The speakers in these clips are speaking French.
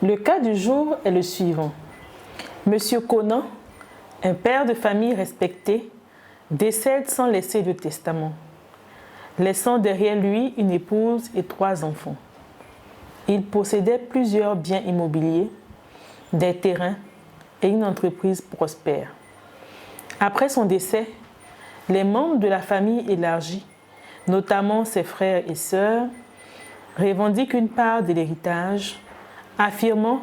Le cas du jour est le suivant. Monsieur Conan, un père de famille respecté, décède sans laisser de testament, laissant derrière lui une épouse et 3 enfants. Il possédait plusieurs biens immobiliers, des terrains et une entreprise prospère. Après son décès, les membres de la famille élargie, notamment ses frères et sœurs, revendiquent une part de l'héritage, affirmant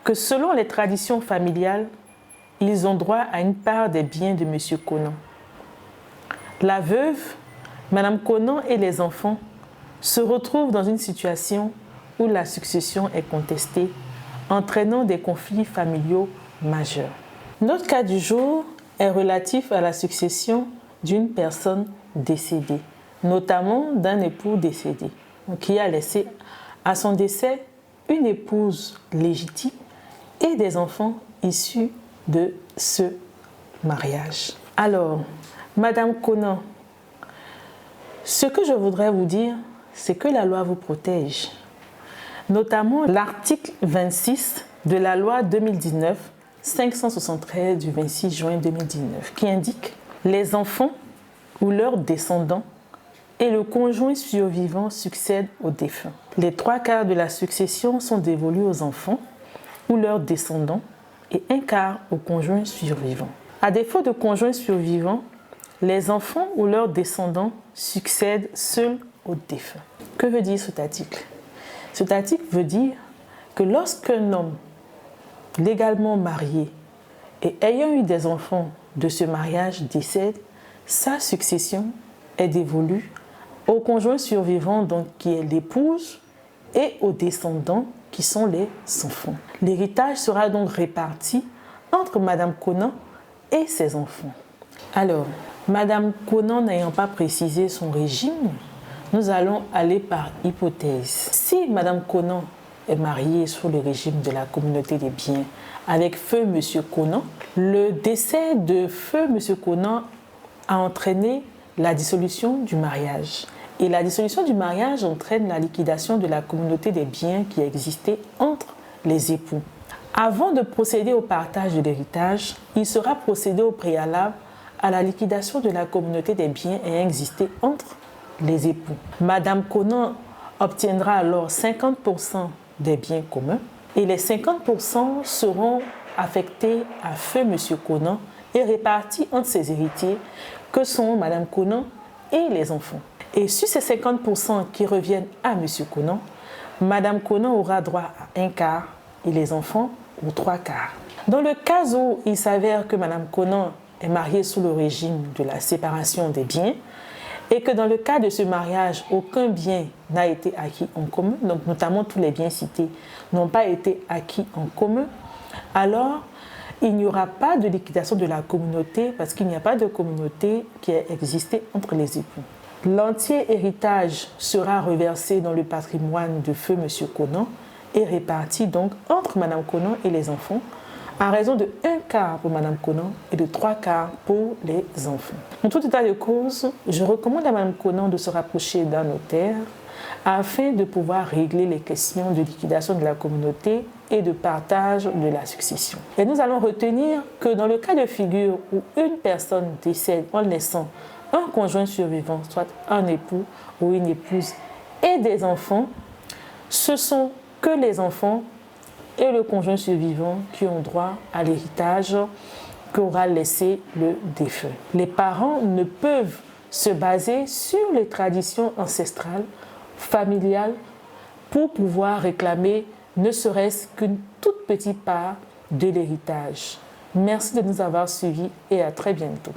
que selon les traditions familiales, ils ont droit à une part des biens de M. Conan. La veuve, Mme Conan et les enfants se retrouvent dans une situation où la succession est contestée, entraînant des conflits familiaux majeurs. Notre cas du jour est relatif à la succession d'une personne décédée, notamment d'un époux décédé, qui a laissé à son décès une épouse légitime et des enfants issus de ce mariage. Alors, Madame Conan, ce que je voudrais vous dire, c'est que la loi vous protège. Notamment l'article 26 de la loi 2019-573 du 26 juin 2019 qui indique « Les enfants ou leurs descendants et le conjoint survivant succèdent aux défunts. Les 3/4 de la succession sont dévolus aux enfants ou leurs descendants et 1/4 au conjoint survivant. À défaut de conjoint survivant, les enfants ou leurs descendants succèdent seuls aux défunts. » Que veut dire cet article? Cet article veut dire que lorsqu'un homme légalement marié et ayant eu des enfants de ce mariage décède, sa succession est dévolue au conjoint survivant, donc qui est l'épouse, et aux descendants qui sont les enfants. L'héritage sera donc réparti entre Madame Conan et ses enfants. Alors, Madame Conan n'ayant pas précisé son régime, nous allons aller par hypothèse. Si Madame Conan est mariée sous le régime de la communauté des biens avec feu Monsieur Conan, le décès de feu Monsieur Conan a entraîné la dissolution du mariage. Et la dissolution du mariage entraîne la liquidation de la communauté des biens qui existait entre les époux. Avant de procéder au partage de l'héritage, il sera procédé au préalable à la liquidation de la communauté des biens ayant existé entre les époux. Madame Conan obtiendra alors 50% des biens communs et les 50% seront affectés à feu Monsieur Conan et répartis entre ses héritiers que sont Madame Conan et les enfants. Et sur ces 50% qui reviennent à Monsieur Conan, Madame Conan aura droit à 1/4 et les enfants aux 3/4. Dans le cas où il s'avère que Madame Conan est mariée sous le régime de la séparation des biens et que dans le cas de ce mariage, aucun bien n'a été acquis en commun, donc notamment tous les biens cités n'ont pas été acquis en commun, alors il n'y aura pas de liquidation de la communauté parce qu'il n'y a pas de communauté qui a existé entre les époux. L'entier héritage sera reversé dans le patrimoine de feu Monsieur Conan et réparti donc entre Madame Conan et les enfants à raison de 1/4 pour Madame Conan et de 3/4 pour les enfants. En tout état de cause, je recommande à Madame Conan de se rapprocher d'un notaire afin de pouvoir régler les questions de liquidation de la communauté et de partage de la succession. Et nous allons retenir que dans le cas de figure où une personne décède en laissant un conjoint survivant, soit un époux ou une épouse et des enfants, ce sont que les enfants et le conjoint survivant qui ont droit à l'héritage qu'aura laissé le défunt. Les parents ne peuvent se baser sur les traditions ancestrales, familiales, pour pouvoir réclamer ne serait-ce qu'une toute petite part de l'héritage. Merci de nous avoir suivis et à très bientôt.